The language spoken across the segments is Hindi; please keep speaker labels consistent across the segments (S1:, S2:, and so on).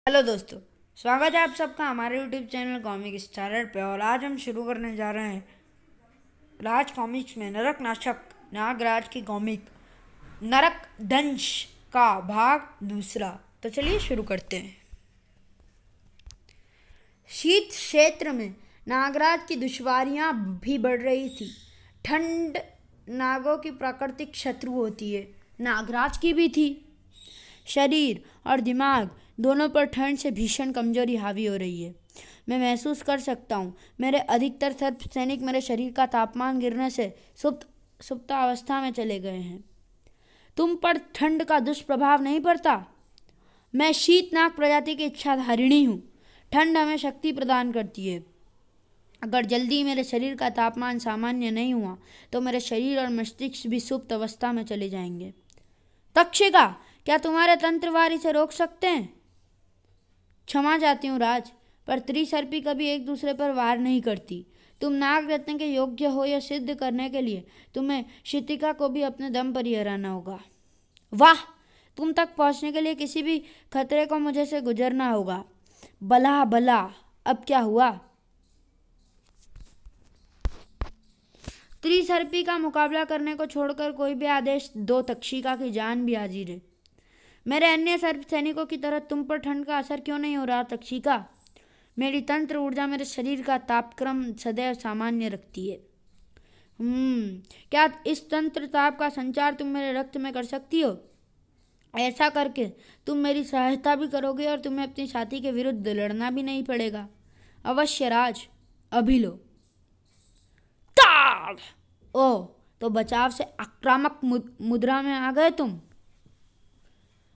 S1: हेलो दोस्तों। स्वागत है आप सबका हमारे यूट्यूब चैनल कॉमिक स्टारर पे। और आज हम शुरू करने जा रहे हैं राज कॉमिक्स में नरक नाशक नागराज की कॉमिक नरक दंश का भाग दूसरा। तो चलिए शुरू करते हैं। शीत क्षेत्र में नागराज की दुश्वारियां भी बढ़ रही थी। ठंड नागों की प्राकृतिक शत्रु होती है, नागराज की भी थी। शरीर और दिमाग दोनों पर ठंड से भीषण कमजोरी हावी हो रही है। मैं महसूस कर सकता हूँ, मेरे अधिकतर सर्प सैनिक मेरे शरीर का तापमान गिरने से सुप्तावस्था में चले गए हैं। तुम पर ठंड का दुष्प्रभाव नहीं पड़ता। मैं शीतनाग प्रजाति की इच्छाधारिणी हूँ। ठंड हमें शक्ति प्रदान करती है। अगर जल्दी मेरे शरीर का तापमान सामान्य नहीं हुआ तो मेरे शरीर और मस्तिष्क भी सुप्त अवस्था में चले जाएंगे। तक्षिका, क्या तुम्हारे तंत्रवार इसे रोक सकते हैं? क्षमा चाहती हूँ राज, पर त्रिसर्पी कभी एक दूसरे पर वार नहीं करती। तुम नाग रत्न के योग्य हो यह सिद्ध करने के लिए तुम्हें शितिका को भी अपने दम पर ही हराना होगा। वाह, तुम तक पहुंचने के लिए किसी भी खतरे को मुझे से गुजरना होगा। भला भला, अब क्या हुआ? त्रिसर्पी का मुकाबला करने को छोड़कर कोई भी आदेश दो, तक्षिका की जान भी हाजिर है। मेरे अन्य सर्प सैनिकों की तरह तुम पर ठंड का असर क्यों नहीं हो रहा तक्षिका? मेरी तंत्र ऊर्जा मेरे शरीर का तापक्रम सदैव सामान्य रखती है। क्या इस तंत्र ताप का संचार तुम मेरे रक्त में कर सकती हो? ऐसा करके तुम मेरी सहायता भी करोगे और तुम्हें अपनी साथी के विरुद्ध लड़ना भी नहीं पड़ेगा। अवश्य राज, अभी लो। ताड़! ओ, तो बचाव से आक्रामक मुद्रा में आ गए तुम।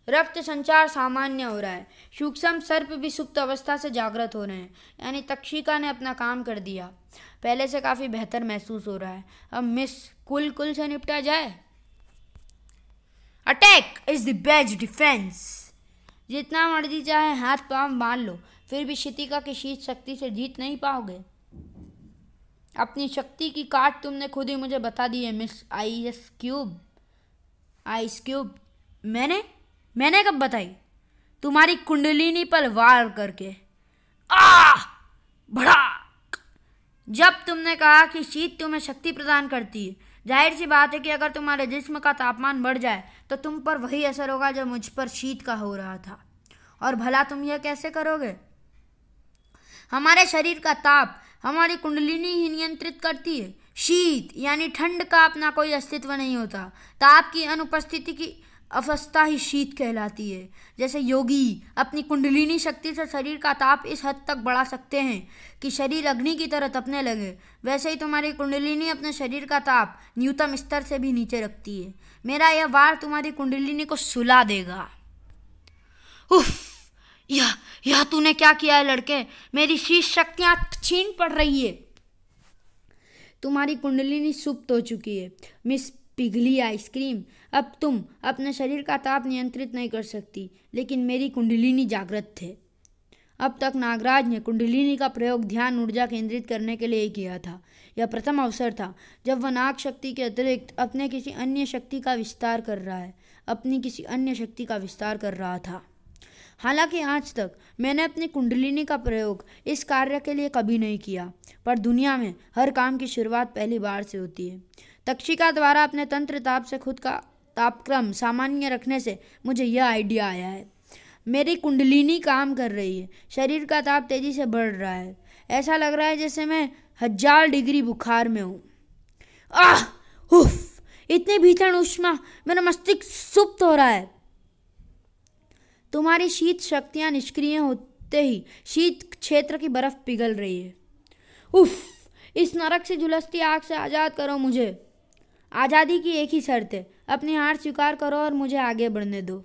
S1: रक्त संचार सामान्य हो रहा है। सूक्ष्म सर्प भी सुप्त अवस्था से जागृत हो रहे हैं, यानी तक्षिका ने अपना काम कर दिया। पहले से काफी बेहतर महसूस हो रहा है। अब मिस कुल से निपटा जाए। Attack is the best defence. जितना मर्जी चाहे हाथ पांव मार लो, फिर भी शितिका की शीत शक्ति से जीत नहीं पाओगे। अपनी शक्ति की काट तुमने खुद ही मुझे बता दी है मिस आइस क्यूब। मैंने कब बताई? तुम्हारी कुंडलिनी पर वार करके। भड़ाक! जब तुमने कहा कि शीत तुम्हें शक्ति प्रदान करती है, जाहिर सी बात है कि अगर तुम्हारे जिस्म का तापमान बढ़ जाए तो तुम पर वही असर होगा जो मुझ पर शीत का हो रहा था। और भला तुम यह कैसे करोगे? हमारे शरीर का ताप हमारी कुंडलिनी ही नियंत्रित करती है। शीत यानी ठंड का अपना कोई अस्तित्व नहीं होता। ताप की अनुपस्थिति की अवस्था ही शीत कहलाती है। जैसे योगी अपनी कुंडलिनी शक्ति से शरीर का ताप इस हद तक बढ़ा सकते हैं कि शरीर अग्नि की तरह तपने लगे, वैसे ही तुम्हारी कुंडलिनी अपने शरीर का ताप न्यूनतम स्तर से भी नीचे रखती है। मेरा यह वार तुम्हारी कुंडलिनी को सुला देगा। उफ! यह तूने क्या किया है लड़के? मेरी शीश शक्तियां छीन पड़ रही है। तुम्हारी कुंडलिनी सुप्त हो चुकी है मिस पिघली आइसक्रीम। अब तुम अपने शरीर का ताप नियंत्रित नहीं कर सकती, लेकिन मेरी कुंडलिनी जागृत थे। अब तक नागराज ने कुंडलिनी का प्रयोग ध्यान ऊर्जा केंद्रित करने के लिए किया था। यह प्रथम अवसर था जब वह नाग शक्ति के अतिरिक्त अपनी किसी अन्य शक्ति का विस्तार कर रहा था। हालांकि आज तक मैंने अपनी कुंडलिनी का प्रयोग इस कार्य के लिए कभी नहीं किया, पर दुनिया में हर काम की शुरुआत पहली बार से होती है। तक्षिका द्वारा अपने तंत्र ताप से खुद का तापक्रम सामान्य रखने से मुझे यह आइडिया आया है। मेरी कुंडलिनी काम कर रही है, शरीर का ताप तेजी से बढ़ रहा है। ऐसा लग रहा है जैसे मैं 1000 डिग्री बुखार में हूँ। उफ! इतनी भीषण ऊष्मा, मेरा मस्तिष्क सुप्त हो रहा है। तुम्हारी शीत शक्तियां निष्क्रिय होते ही शीत क्षेत्र की बर्फ पिघल रही है। उफ! इस नरक से झुलसती आग से आज़ाद करो मुझे। आज़ादी की एक ही शर्त है, अपनी हार स्वीकार करो और मुझे आगे बढ़ने दो।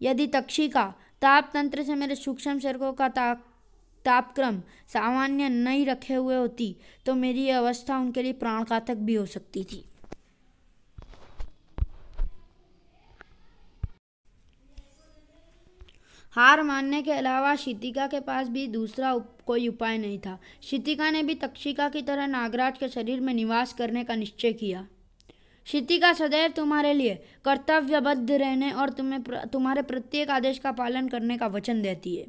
S1: यदि तक्षिका ताप तंत्र से मेरे सूक्ष्म शरीरों का तापक्रम सामान्य नहीं रखे हुए होती तो मेरी यह अवस्था उनके लिए प्राणघातक भी हो सकती थी। हार मानने के अलावा शितिका के पास भी दूसरा कोई उपाय नहीं था। शितिका ने भी तक्षिका की तरह नागराज के शरीर में निवास करने का निश्चय किया। शितिका सदैव तुम्हारे लिए कर्तव्यबद्ध रहने और तुम्हारे प्रत्येक आदेश का पालन करने का वचन देती है।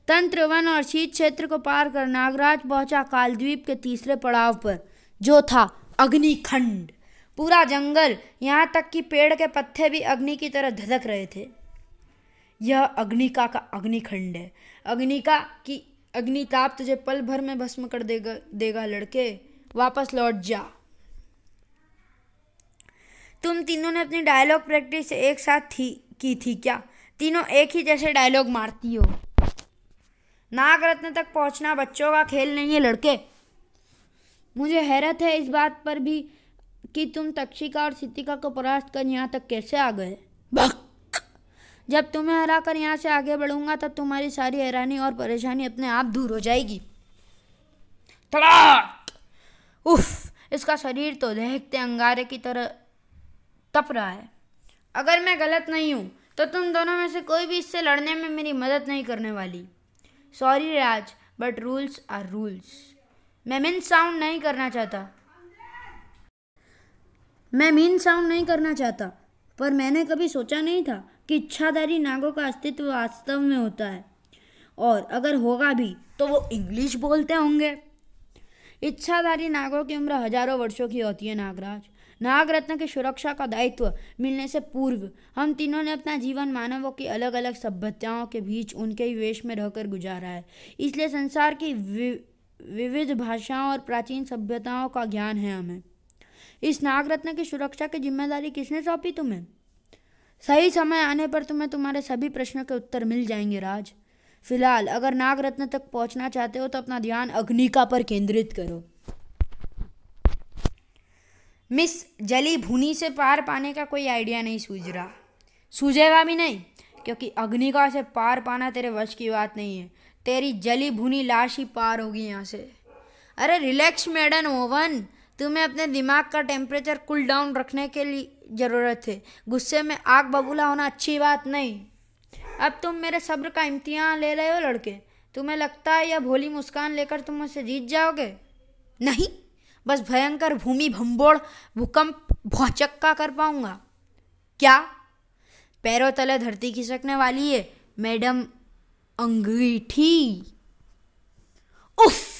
S1: तंत्र, वन और शीत क्षेत्र को पार कर नागराज पहुंचा कालद्वीप के तीसरे पड़ाव पर, जो था अग्निखंड। पूरा जंगल, यहाँ तक कि पेड़ के पत्ते भी अग्नि की तरह धधक रहे थे। यह अग्निका का अग्निखंड है। अग्निका की अग्निताप तुझे पल भर में भस्म कर देगा लड़के, वापस लौट जा। तुम तीनों ने अपनी डायलॉग प्रैक्टिस एक साथ की थी क्या? तीनों एक ही जैसे डायलॉग मारती हो। नागरत्न तक पहुंचना बच्चों का खेल नहीं है लड़के। मुझे हैरत है इस बात पर भी कि तुम तक्षिका और शितिका को परास्त कर यहाँ तक कैसे आ गए। जब तुम्हें हराकर यहाँ से आगे बढ़ूंगा तब तुम्हारी सारी हैरानी और परेशानी अपने आप दूर हो जाएगी। उफ, इसका शरीर तो दहकते अंगारे की तरह तप रहा है। अगर मैं गलत नहीं हूँ तो तुम दोनों में से कोई भी इससे लड़ने में मेरी मदद नहीं करने वाली। Sorry Raj, but rules are rules. मैं मीन साउंड नहीं करना चाहता, पर मैंने कभी सोचा नहीं था कि इच्छाधारी नागों का अस्तित्व वास्तव में होता है, और अगर होगा भी तो वो इंग्लिश बोलते होंगे। इच्छाधारी नागों की उम्र हजारों वर्षों की होती है नागराज। नागरत्न की सुरक्षा का दायित्व मिलने से पूर्व हम तीनों ने अपना जीवन मानवों की अलग अलग सभ्यताओं के बीच उनके ही वेश में रहकर गुजारा है, इसलिए संसार की विविध भाषाओं और प्राचीन सभ्यताओं का ज्ञान है हमें। इस नागरत्न की सुरक्षा की जिम्मेदारी किसने सौंपी तुम्हें? सही समय आने पर तुम्हें तुम्हारे सभी प्रश्नों के उत्तर मिल जाएंगे राज। फिलहाल अगर नागरत्न तक पहुंचना चाहते हो तो अपना ध्यान अग्निका पर केंद्रित करो। मिस जली भूनी से पार पाने का कोई आइडिया नहीं सूझ रहा। सूझेगा भी नहीं, क्योंकि अग्निका से पार पाना तेरे वश की बात नहीं है। तेरी जली भुनी लाश ही पार होगी यहाँ से। अरे रिलैक्स मैडम ओवन, तुम्हें अपने दिमाग का टेम्परेचर कूल डाउन रखने के लिए ज़रूरत है। गुस्से में आग बबूला होना अच्छी बात नहीं। अब तुम मेरे सब्र का इम्तिहान ले रहे हो लड़के। तुम्हें लगता है यह भोली मुस्कान लेकर तुम मुझसे जीत जाओगे? नहीं, बस भयंकर भूमि भंबोड़ भूकंप भौचक्का कर पाऊंगा। क्या? पैरों तले धरती खिसकने वाली है मैडम अंगीठी। उफ!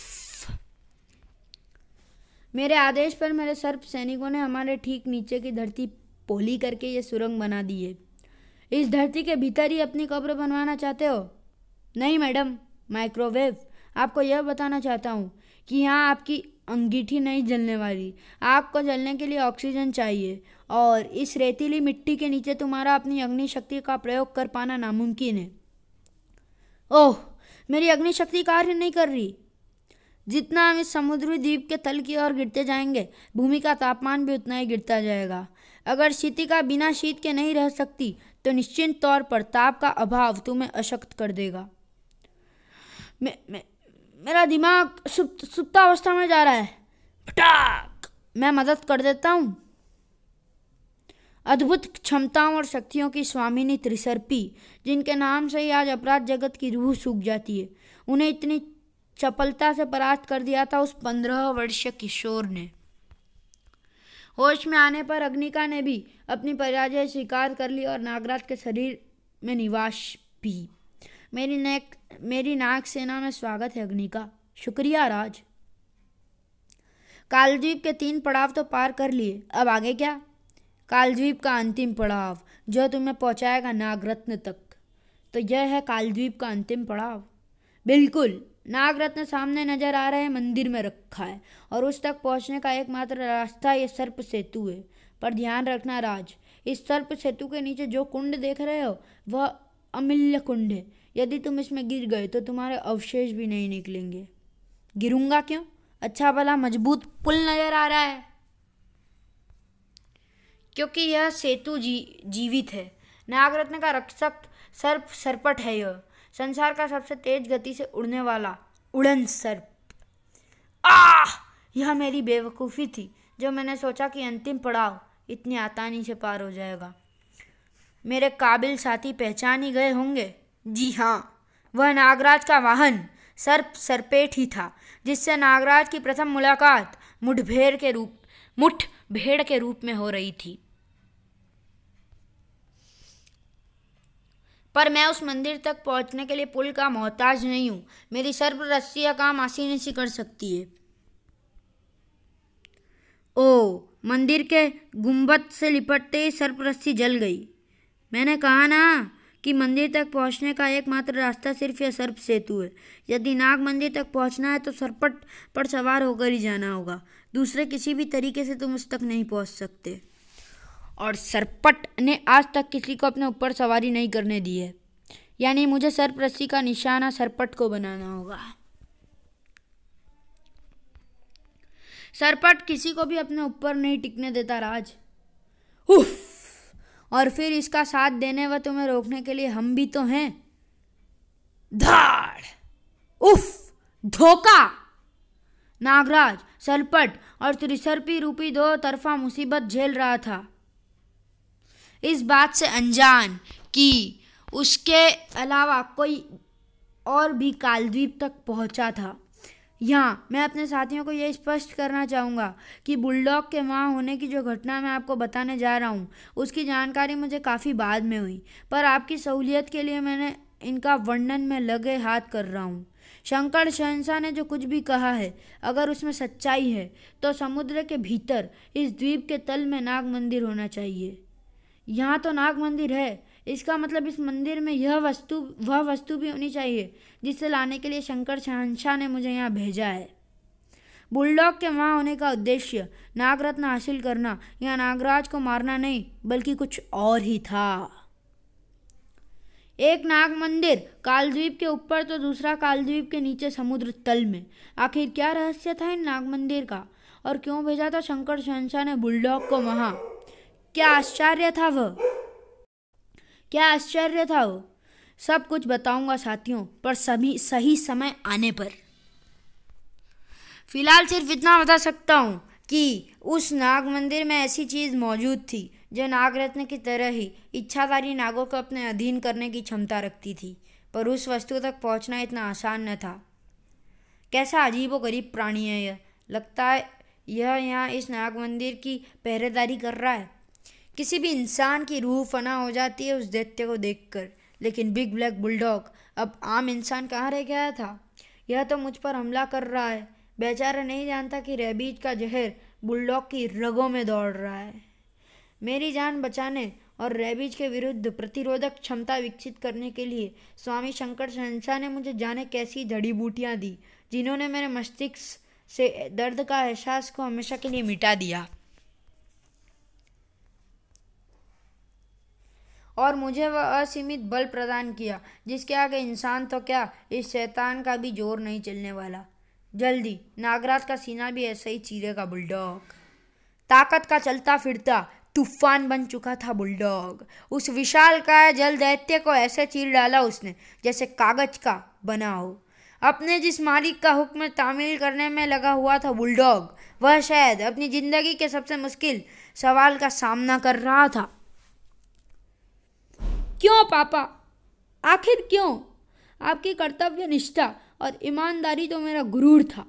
S1: मेरे आदेश पर मेरे सर्प सैनिकों ने हमारे ठीक नीचे की धरती पोली करके ये सुरंग बना दी है। इस धरती के भीतर ही अपनी कब्र बनवाना चाहते हो? नहीं मैडम, माइक्रोवेव, आपको यह बताना चाहता हूँ कि यहाँ आपकी अंगीठी नहीं जलने वाली। आग को जलने के लिए ऑक्सीजन चाहिए, और इस रेतीली मिट्टी के नीचे तुम्हारा अपनी अग्नि शक्ति का प्रयोग कर पाना नामुमकिन है। ओह, मेरी अग्नि शक्ति कार्य नहीं कर रही। जितना हम इस समुद्री द्वीप के तल की ओर गिरते जाएंगे, भूमि का तापमान भी उतना ही गिरता जाएगा। अगर शितिका बिना शीत के नहीं रह सकती तो निश्चित तौर पर ताप का अभाव तुम्हें अशक्त कर देगा। मेरा दिमाग सुप्तावस्था में जा रहा है। फटाक! मैं मदद कर देता हूँ। अद्भुत क्षमताओं और शक्तियों की स्वामिनी त्रिसर्पी, जिनके नाम से ही आज अपराध जगत की रूह सूख जाती है, उन्हें इतनी चपलता से परास्त कर दिया था उस 15 वर्षीय किशोर ने। होश में आने पर अग्निका ने भी अपनी पराजय स्वीकार कर ली और नागराज के शरीर में निवास भी। मेरी नाग सेना में स्वागत है अग्निका। शुक्रिया राज। कालद्वीप के 3 पड़ाव तो पार कर लिए, अब आगे क्या? कालद्वीप का अंतिम पड़ाव जो तुम्हें पहुंचाएगा नागरत्न तक। तो यह है कालद्वीप का अंतिम पड़ाव। बिल्कुल, नागरत्न सामने नजर आ रहे मंदिर में रखा है, और उस तक पहुंचने का एकमात्र रास्ता ये सर्प सेतु है। पर ध्यान रखना राज, इस सर्प सेतु के नीचे जो कुंड देख रहे हो वह अमूल्य कुंड है। यदि तुम इसमें गिर गए तो तुम्हारे अवशेष भी नहीं निकलेंगे। गिरूंगा क्यों? अच्छा भला मजबूत पुल नजर आ रहा है। क्योंकि यह सेतु जीवित है। नागरत्न का रक्षक सर्प सरपट है। यह संसार का सबसे तेज गति से उड़ने वाला उड़न सर्प। यह मेरी बेवकूफ़ी थी जो मैंने सोचा कि अंतिम पड़ाव इतनी आसानी से पार हो जाएगा। मेरे काबिल साथी पहचान ही गए होंगे। जी हाँ, वह नागराज का वाहन सर्प सरपेट ही था, जिससे नागराज की प्रथम मुलाकात मुठभेड़ भेड़ के रूप में हो रही थी। पर मैं उस मंदिर तक पहुंचने के लिए पुल का मोहताज नहीं हूं। मेरी सर्प रस्सी यह काम आसानी से कर सकती है। ओ, मंदिर के गुंबद से लिपटते ही सर्प रस्सी जल गई। मैंने कहा ना कि मंदिर तक पहुंचने का एकमात्र रास्ता सिर्फ यह सर्प सेतु है। यदि नाग मंदिर तक पहुंचना है तो सरपट पर सवार होकर ही जाना होगा। दूसरे किसी भी तरीके से तुम उस तक नहीं पहुंच सकते। और सरपट ने आज तक किसी को अपने ऊपर सवारी नहीं करने दी है। यानी मुझे सर्प रस्सी का निशाना सरपट को बनाना होगा। सरपट किसी को भी अपने ऊपर नहीं टिकने देता राज। उफ! और फिर इसका साथ देने व तुम्हें रोकने के लिए हम भी तो हैं। धाड़! उफ! धोखा! नागराज, सरपट और त्रिसर्पी रूपी दो तरफा मुसीबत झेल रहा था, इस बात से अनजान कि उसके अलावा कोई और भी कालद्वीप तक पहुंचा था। यहाँ मैं अपने साथियों को यह स्पष्ट करना चाहूँगा कि बुलडॉग के वहाँ होने की जो घटना मैं आपको बताने जा रहा हूँ उसकी जानकारी मुझे काफ़ी बाद में हुई, पर आपकी सहूलियत के लिए मैंने इनका वर्णन में लगे हाथ कर रहा हूँ। शंकर शहंशाह ने जो कुछ भी कहा है, अगर उसमें सच्चाई है तो समुद्र के भीतर इस द्वीप के तल में नाग मंदिर होना चाहिए। यहाँ तो नाग मंदिर है, इसका मतलब इस मंदिर में वह वस्तु भी होनी चाहिए जिसे लाने के लिए शंकर शहंशाह ने मुझे यहाँ भेजा है। बुलडॉग के वहाँ होने का उद्देश्य नागरत्न हासिल करना या नागराज को मारना नहीं बल्कि कुछ और ही था। एक नाग मंदिर कालद्वीप के ऊपर तो दूसरा कालद्वीप के नीचे समुद्र तल में। आखिर क्या रहस्य था इन नाग मंदिर का और क्यों भेजा था शंकर शहंशाह ने बुलडॉग को वहाँ? क्या आश्चर्य था वो? सब कुछ बताऊंगा साथियों, पर सही समय आने पर। फिलहाल सिर्फ इतना बता सकता हूँ कि उस नाग मंदिर में ऐसी चीज़ मौजूद थी जो नागरत्न की तरह ही इच्छाधारी नागों को अपने अधीन करने की क्षमता रखती थी, पर उस वस्तु तक पहुँचना इतना आसान न था। कैसा अजीबोगरीब प्राणी है यह। लगता है यह यहाँ इस नाग मंदिर की पहरेदारी कर रहा है। किसी भी इंसान की रूह फना हो जाती है उस दैत्य को देखकर, लेकिन बिग ब्लैक बुलडॉग अब आम इंसान कहाँ रह गया था। यह तो मुझ पर हमला कर रहा है। बेचारा नहीं जानता कि रेबीज का जहर बुलडॉग की रगों में दौड़ रहा है। मेरी जान बचाने और रेबीज के विरुद्ध प्रतिरोधक क्षमता विकसित करने के लिए स्वामी शंकर शहंशाह ने मुझे जाने कैसी जड़ी बूटियाँ दी, जिन्होंने मेरे मस्तिष्क से दर्द का एहसास को हमेशा के लिए मिटा दिया और मुझे वह असीमित बल प्रदान किया जिसके आगे इंसान तो क्या, इस शैतान का भी जोर नहीं चलने वाला। जल्दी नागराज का सीना भी ऐसे ही चीरेगा बुलडॉग। ताकत का चलता फिरता तूफान बन चुका था बुलडॉग। उस विशालकाय जल दैत्य को ऐसे चीर डाला उसने जैसे कागज का बना हो। अपने जिस मालिक का हुक्म तामील करने में लगा हुआ था बुलडॉग, वह शायद अपनी जिंदगी के सबसे मुश्किल सवाल का सामना कर रहा था। क्यों पापा, आखिर क्यों? आपकी कर्तव्य निष्ठा और ईमानदारी तो मेरा गुरूर था।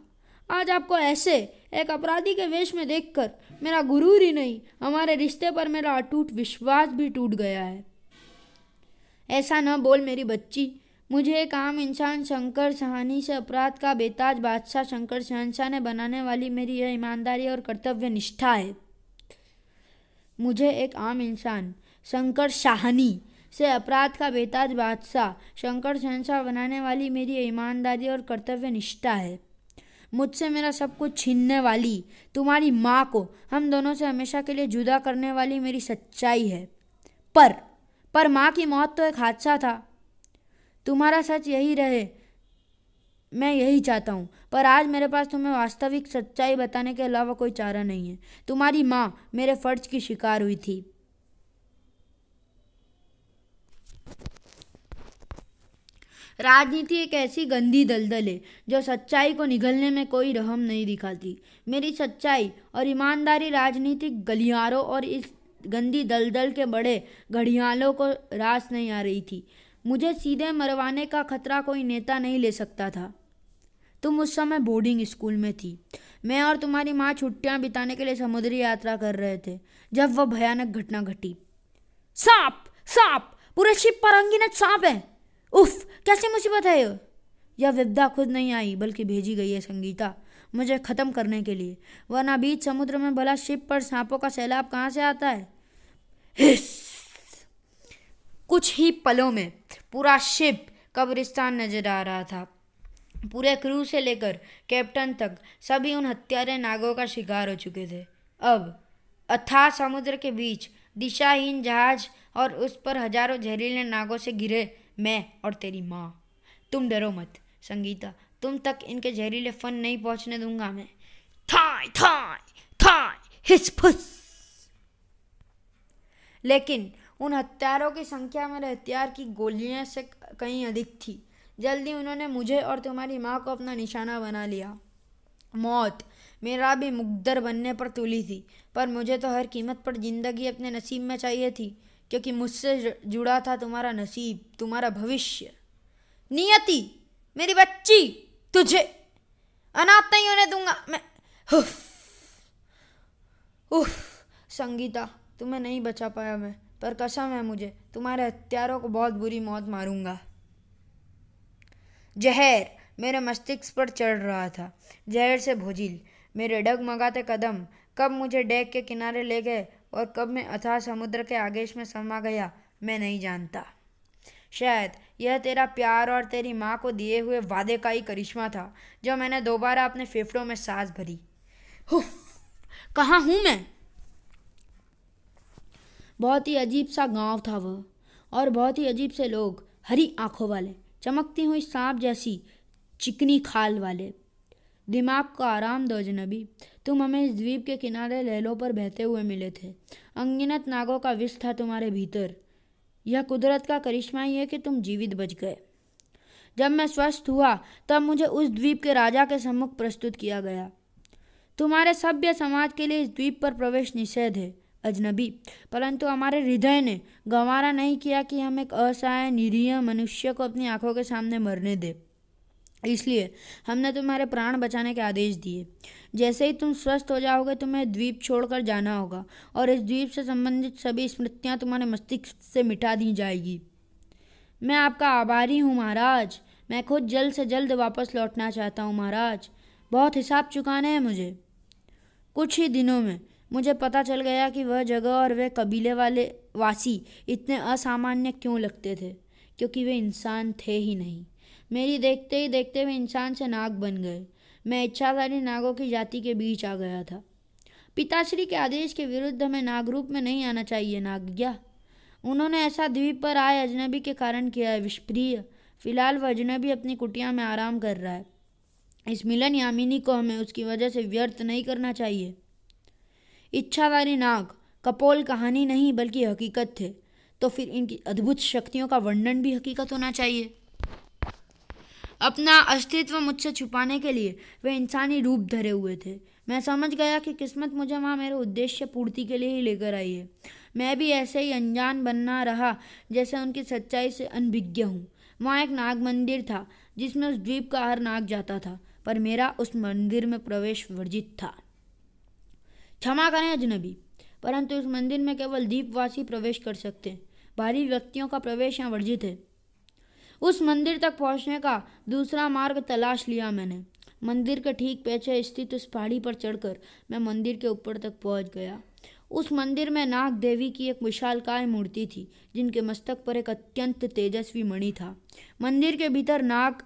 S1: आज आपको ऐसे एक अपराधी के वेश में देखकर मेरा गुरूर ही नहीं, हमारे रिश्ते पर मेरा अटूट विश्वास भी टूट गया है। ऐसा न बोल मेरी बच्ची। मुझे एक आम इंसान शंकर सहानी से अपराध का बेताज बादशाह शंकर शहंशाह ने बनाने वाली मेरी यह ईमानदारी और कर्तव्य निष्ठा है। मुझे एक आम इंसान शंकर शाहनी से अपराध का बेताज बादशाह शंकर शहंशाह बनाने वाली मेरी ईमानदारी और कर्तव्य निष्ठा है। मुझसे मेरा सब कुछ छीनने वाली तुम्हारी माँ को हम दोनों से हमेशा के लिए जुदा करने वाली मेरी सच्चाई है। पर माँ की मौत तो एक हादसा था। तुम्हारा सच यही रहे, मैं यही चाहता हूँ, पर आज मेरे पास तुम्हें वास्तविक सच्चाई बताने के अलावा कोई चारा नहीं है। तुम्हारी माँ मेरे फर्ज की शिकार हुई थी। राजनीति एक ऐसी गंदी दलदल है जो सच्चाई को निगलने में कोई रहम नहीं दिखाती। मेरी सच्चाई और ईमानदारी राजनीतिक गलियारों और इस गंदी दलदल के बड़े घड़ियालों को रास नहीं आ रही थी। मुझे सीधे मरवाने का खतरा कोई नेता नहीं ले सकता था। तुम उस समय बोर्डिंग स्कूल में थी। मैं और तुम्हारी माँ छुट्टियां बिताने के लिए समुद्री यात्रा कर रहे थे जब वह भयानक घटना घटी। सांप! सांप! पूरे शिप पर अनगिनत सांप है। उफ, कैसी मुसीबत है ये? यह विपदा खुद नहीं आई बल्कि भेजी गई है संगीता, मुझे खत्म करने के लिए। वरना बीच समुद्र में भला शिप पर सांपों का सैलाब कहाँ से आता है? हिस! कुछ ही पलों में पूरा शिप कब्रिस्तान नजर आ रहा था। पूरे क्रू से लेकर कैप्टन तक सभी उन हत्यारे नागों का शिकार हो चुके थे। अब अथाह समुद्र के बीच दिशाहीन जहाज और उस पर हजारों जहरीले नागों से घिरे मैं और तेरी माँ। तुम डरो मत संगीता, तुम तक इनके जहरीले फन नहीं पहुंचने दूंगा मैं। थाई थाई थाई हिस फुस। लेकिन उन हत्यारों की संख्या मेरे हथियार की गोलियों से कहीं अधिक थी। जल्दी उन्होंने मुझे और तुम्हारी माँ को अपना निशाना बना लिया। मौत मेरा भी मुकद्दर बनने पर तुली थी, पर मुझे तो हर कीमत पर जिंदगी अपने नसीब में चाहिए थी, क्योंकि मुझसे जुड़ा था तुम्हारा नसीब, तुम्हारा भविष्य। नियति, मेरी बच्ची, तुझे अनाथ नहीं होने दूंगा मैं। उफ, उफ, संगीता, तुम्हें नहीं बचा पाया मैं, पर कसम है मुझे, तुम्हारे हत्यारों को बहुत बुरी मौत मारूंगा। जहर मेरे मस्तिष्क पर चढ़ रहा था, जहर से भोजिल मेरे डगमगाते कदम कब मुझे डेक के किनारे ले गए और कब मैं अथाह समुद्र के आगेश में समा गया, मैं नहीं जानता। शायद यह तेरा प्यार और तेरी माँ को दिए हुए वादे का ही करिश्मा था, जो मैंने दोबारा अपने फेफड़ों में सांस भरी। कहाँ हूँ मैं? बहुत ही अजीब सा गांव था वह, और बहुत ही अजीब से लोग, हरी आंखों वाले, चमकती हुई सांप जैसी चिकनी खाल वाले। दिमाग को आराम दो अजनबी, तुम हमें इस द्वीप के किनारे लहरों पर बहते हुए मिले थे। अनगिनत नागों का विष था तुम्हारे भीतर। यह कुदरत का करिश्मा ही है कि तुम जीवित बच गए। जब मैं स्वस्थ हुआ तब मुझे उस द्वीप के राजा के सम्मुख प्रस्तुत किया गया। तुम्हारे सभ्य समाज के लिए इस द्वीप पर प्रवेश निषेध है अजनबी, परंतु हमारे हृदय ने गंवारा नहीं किया कि हम एक असहाय निरीह मनुष्य को अपनी आंखों के सामने मरने दे। इसलिए हमने तुम्हारे प्राण बचाने के आदेश दिए। जैसे ही तुम स्वस्थ हो जाओगे तुम्हें द्वीप छोड़कर जाना होगा और इस द्वीप से संबंधित सभी स्मृतियां तुम्हारे मस्तिष्क से मिटा दी जाएगी। मैं आपका आभारी हूँ महाराज। मैं खुद जल्द से जल्द वापस लौटना चाहता हूँ महाराज। बहुत हिसाब चुकाने हैं मुझे। कुछ ही दिनों में मुझे पता चल गया कि वह जगह और वे कबीले वाले वासी इतने असामान्य क्यों लगते थे, क्योंकि वे इंसान थे ही नहीं। मेरी देखते ही देखते वे इंसान से नाग बन गए। मैं इच्छाधारी नागों की जाति के बीच आ गया था। पिताश्री के आदेश के विरुद्ध हमें नागरूप में नहीं आना चाहिए नागज्ञा। उन्होंने ऐसा द्वीप पर आए अजनबी के कारण किया है विषप्रिय। फिलहाल वह अजनबी अपनी कुटिया में आराम कर रहा है। इस मिलन यामिनी को हमें उसकी वजह से व्यर्थ नहीं करना चाहिए। इच्छाधारी नाग कपोल कहानी नहीं बल्कि हकीकत थे, तो फिर इनकी अद्भुत शक्तियों का वर्णन भी हकीकत होना चाहिए। अपना अस्तित्व मुझसे छुपाने के लिए वे इंसानी रूप धरे हुए थे। मैं समझ गया कि किस्मत मुझे वहाँ मेरे उद्देश्य पूर्ति के लिए ही लेकर आई है। मैं भी ऐसे ही अनजान बनना रहा जैसे उनकी सच्चाई से अनभिज्ञ हूँ। वहाँ एक नाग मंदिर था जिसमें उस द्वीप का हर नाग जाता था, पर मेरा उस मंदिर में प्रवेश वर्जित था। क्षमा करें अजनबी, परंतु उस मंदिर में केवल द्वीपवासी प्रवेश कर सकते हैं। बाहरी व्यक्तियों का प्रवेश यहाँ वर्जित है। उस मंदिर तक पहुँचने का दूसरा मार्ग तलाश लिया मैंने। मंदिर के ठीक पीछे स्थित उस पहाड़ी पर चढ़कर मैं मंदिर के ऊपर तक पहुँच गया। उस मंदिर में नाग देवी की एक विशालकाय मूर्ति थी, जिनके मस्तक पर एक अत्यंत तेजस्वी मणि था। मंदिर के भीतर नाग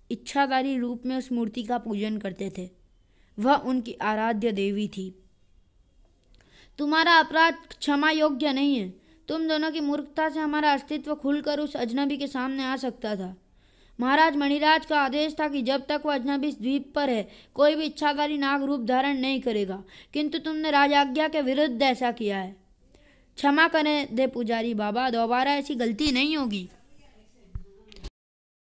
S1: इच्छाधारी रूप में उस मूर्ति का पूजन करते थे। वह उनकी आराध्य देवी थी। तुम्हारा अपराध क्षमा योग्य नहीं है। तुम दोनों की मूर्खता से हमारा अस्तित्व खुलकर उस अजनबी के सामने आ सकता था। महाराज मणिराज का आदेश था कि जब तक वह अजनबी इस द्वीप पर है कोई भी इच्छाधारी नाग रूप धारण नहीं करेगा, किंतु तुमने राजाज्ञा के विरुद्ध ऐसा किया है। क्षमा करें दे पुजारी बाबा, दोबारा ऐसी गलती नहीं होगी।